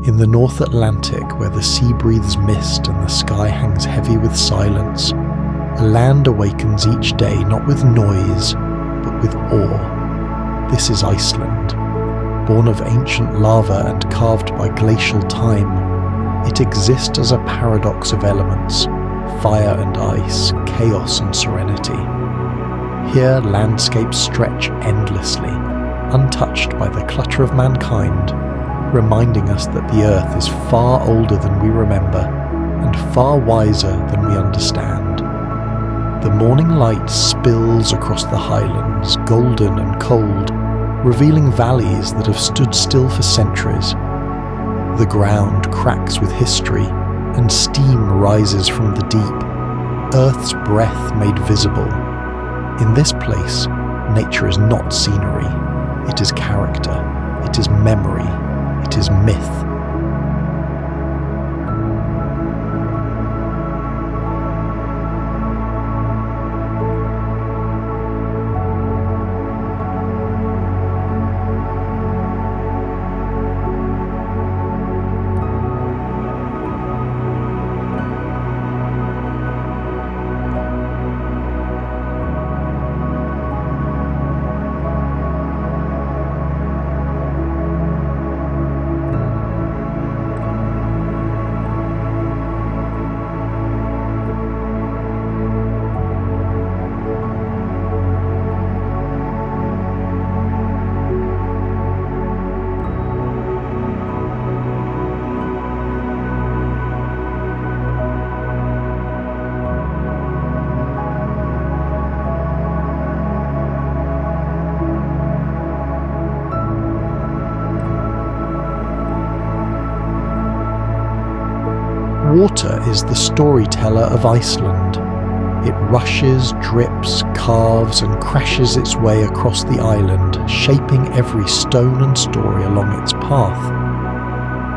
In the North Atlantic, where the sea breathes mist and the sky hangs heavy with silence, a land awakens each day not with noise, but with awe. This is Iceland. Born of ancient lava and carved by glacial time, it exists as a paradox of elements, fire and ice, chaos and serenity. Here landscapes stretch endlessly, untouched by the clutter of mankind, reminding us that the earth is far older than we remember and far wiser than we understand. The morning light spills across the highlands, golden and cold, revealing valleys that have stood still for centuries. The ground cracks with history, and steam rises from the deep, Earth's breath made visible. In this place, nature is not scenery. It is character. It is memory. It is myth. Water is the storyteller of Iceland. It rushes, drips, carves, and crashes its way across the island, shaping every stone and story along its path.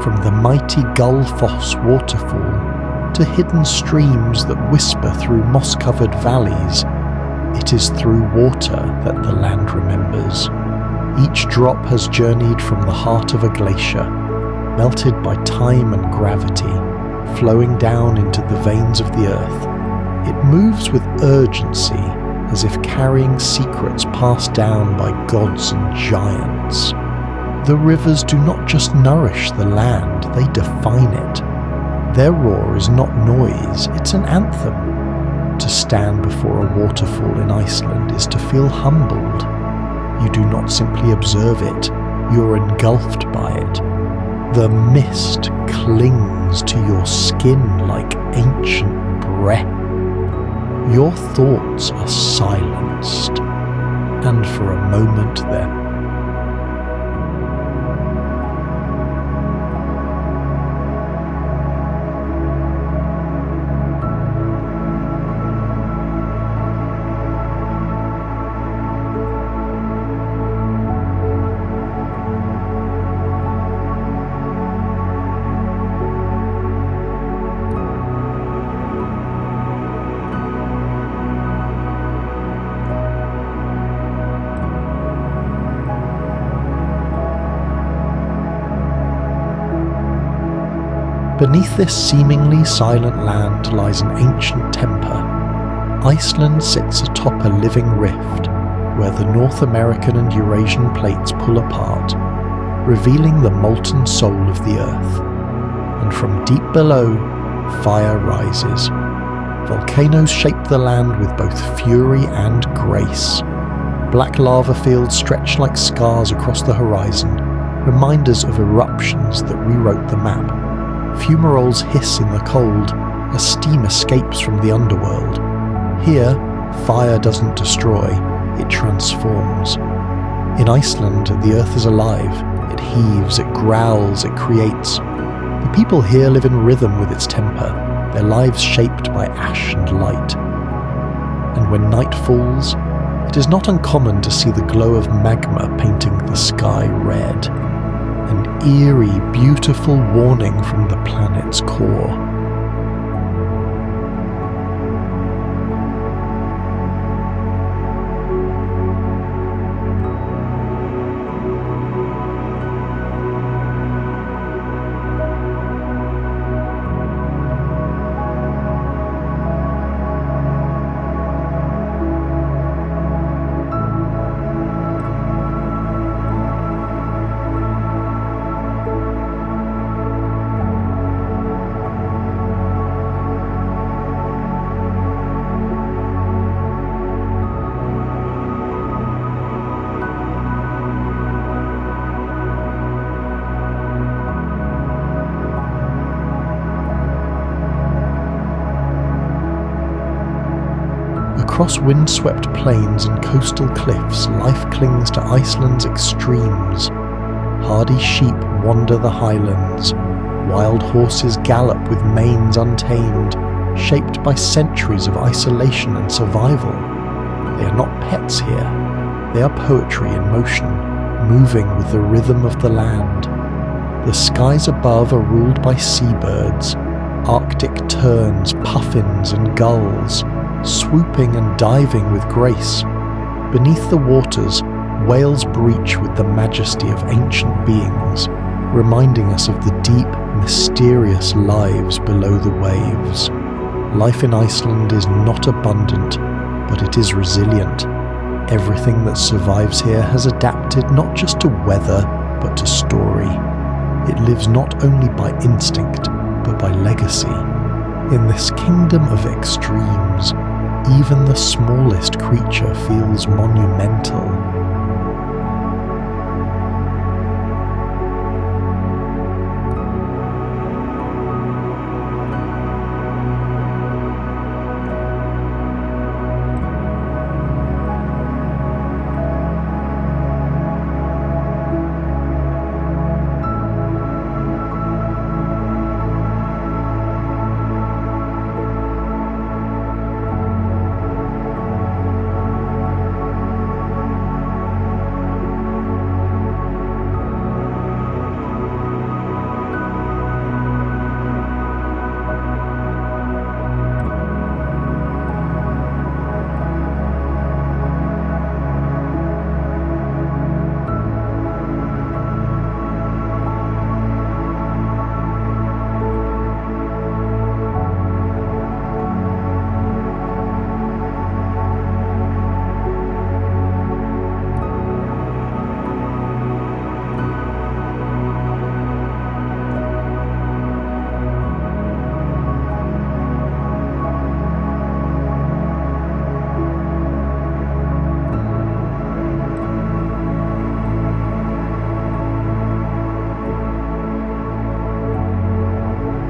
From the mighty Gullfoss waterfall to hidden streams that whisper through moss-covered valleys, it is through water that the land remembers. Each drop has journeyed from the heart of a glacier, melted by time and gravity, flowing down into the veins of the earth. It moves with urgency, as if carrying secrets passed down by gods and giants. The rivers do not just nourish the land, they define it. Their roar is not noise, it's an anthem. To stand before a waterfall in Iceland is to feel humbled. You do not simply observe it, you're engulfed by it. The mist clings to your skin like ancient breath. Your thoughts are silenced, and for a moment there Beneath this seemingly silent land lies an ancient temper. Iceland sits atop a living rift, where the North American and Eurasian plates pull apart, revealing the molten soul of the earth. And from deep below, fire rises. Volcanoes shape the land with both fury and grace. Black lava fields stretch like scars across the horizon, reminders of eruptions that rewrote the map. Fumaroles hiss in the cold as steam escapes from the underworld. Here, fire doesn't destroy, it transforms. In Iceland, the earth is alive. It heaves, it growls, it creates. The people here live in rhythm with its temper, their lives shaped by ash and light. And when night falls, it is not uncommon to see the glow of magma painting the sky red. An eerie, beautiful warning from the planet's core. Across windswept plains and coastal cliffs, life clings to Iceland's extremes. Hardy sheep wander the highlands. Wild horses gallop with manes untamed, shaped by centuries of isolation and survival. They are not pets here. They are poetry in motion, moving with the rhythm of the land. The skies above are ruled by seabirds, Arctic terns, puffins and gulls, swooping and diving with grace. Beneath the waters, whales breach with the majesty of ancient beings, reminding us of the deep, mysterious lives below the waves. Life in Iceland is not abundant, but it is resilient. Everything that survives here has adapted not just to weather, but to story. It lives not only by instinct, but by legacy. In this kingdom of extremes, even the smallest creature feels monumental.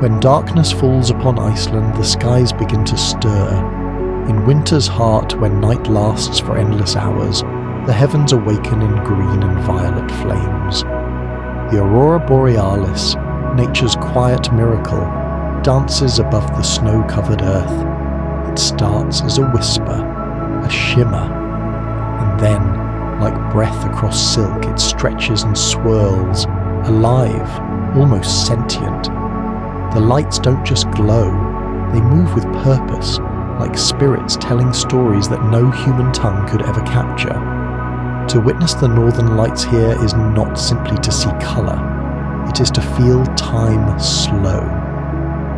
When darkness falls upon Iceland, the skies begin to stir. In winter's heart, when night lasts for endless hours, the heavens awaken in green and violet flames. The aurora borealis, nature's quiet miracle, dances above the snow-covered earth. It starts as a whisper, a shimmer, and then, like breath across silk, it stretches and swirls, alive, almost sentient. The lights don't just glow, they move with purpose, like spirits telling stories that no human tongue could ever capture. To witness the northern lights here is not simply to see colour, it is to feel time slow.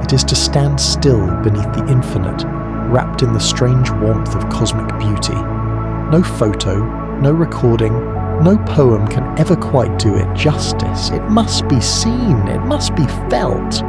It is to stand still beneath the infinite, wrapped in the strange warmth of cosmic beauty. No photo, no recording, no poem can ever quite do it justice. It must be seen, it must be felt.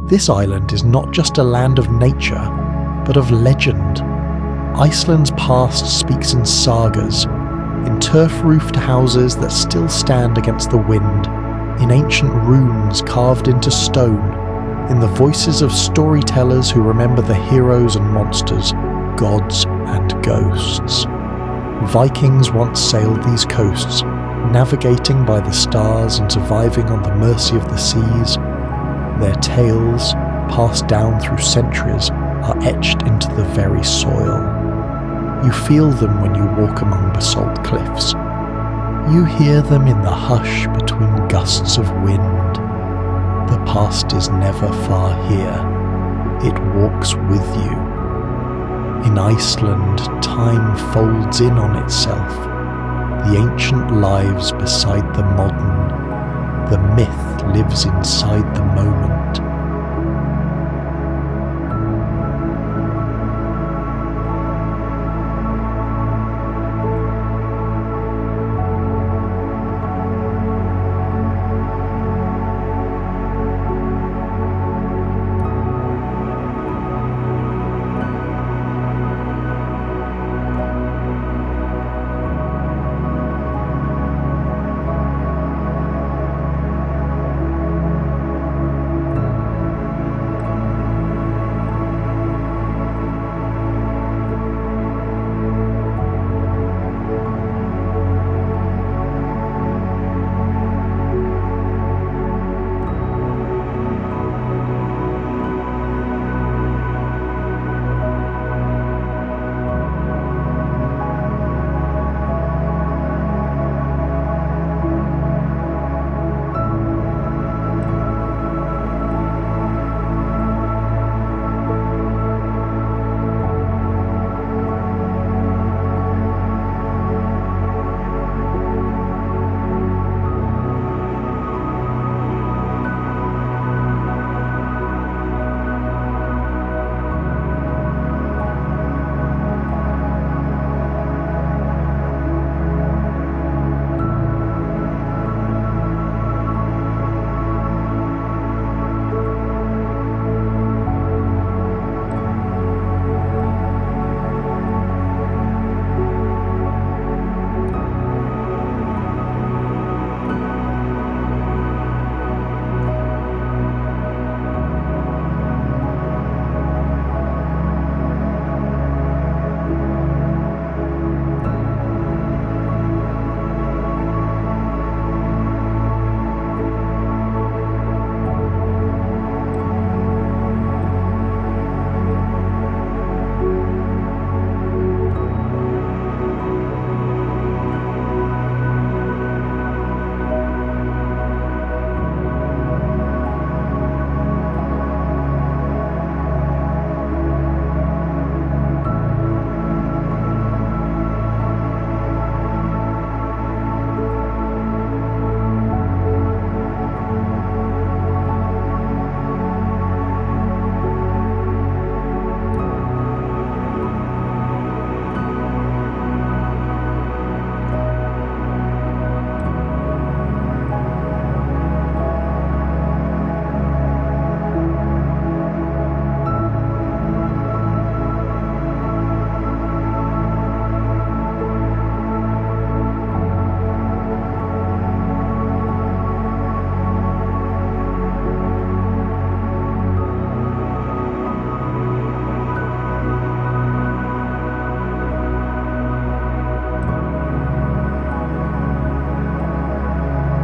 This island is not just a land of nature, but of legend. Iceland's past speaks in sagas, in turf-roofed houses that still stand against the wind, in ancient runes carved into stone, in the voices of storytellers who remember the heroes and monsters, gods and ghosts. Vikings once sailed these coasts, navigating by the stars and surviving on the mercy of the seas. Their tales, passed down through centuries, are etched into the very soil. You feel them when you walk among basalt cliffs. You hear them in the hush between gusts of wind. The past is never far here. It walks with you. In Iceland, time folds in on itself. The ancient lives beside the modern. The myth lives inside the moment.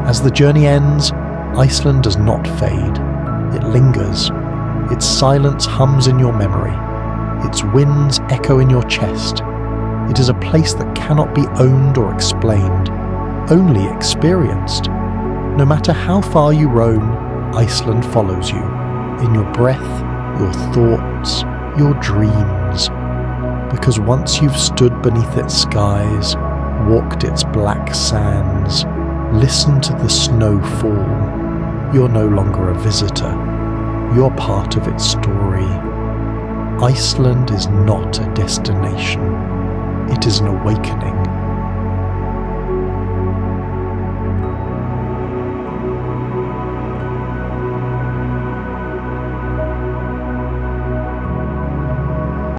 As the journey ends, Iceland does not fade. It lingers. Its silence hums in your memory. Its winds echo in your chest. It is a place that cannot be owned or explained, only experienced. No matter how far you roam, Iceland follows you, in your breath, your thoughts, your dreams. Because once you've stood beneath its skies, walked its black sands, listened to the snow fall, you're no longer a visitor. You're part of its story. Iceland is not a destination. It is an awakening.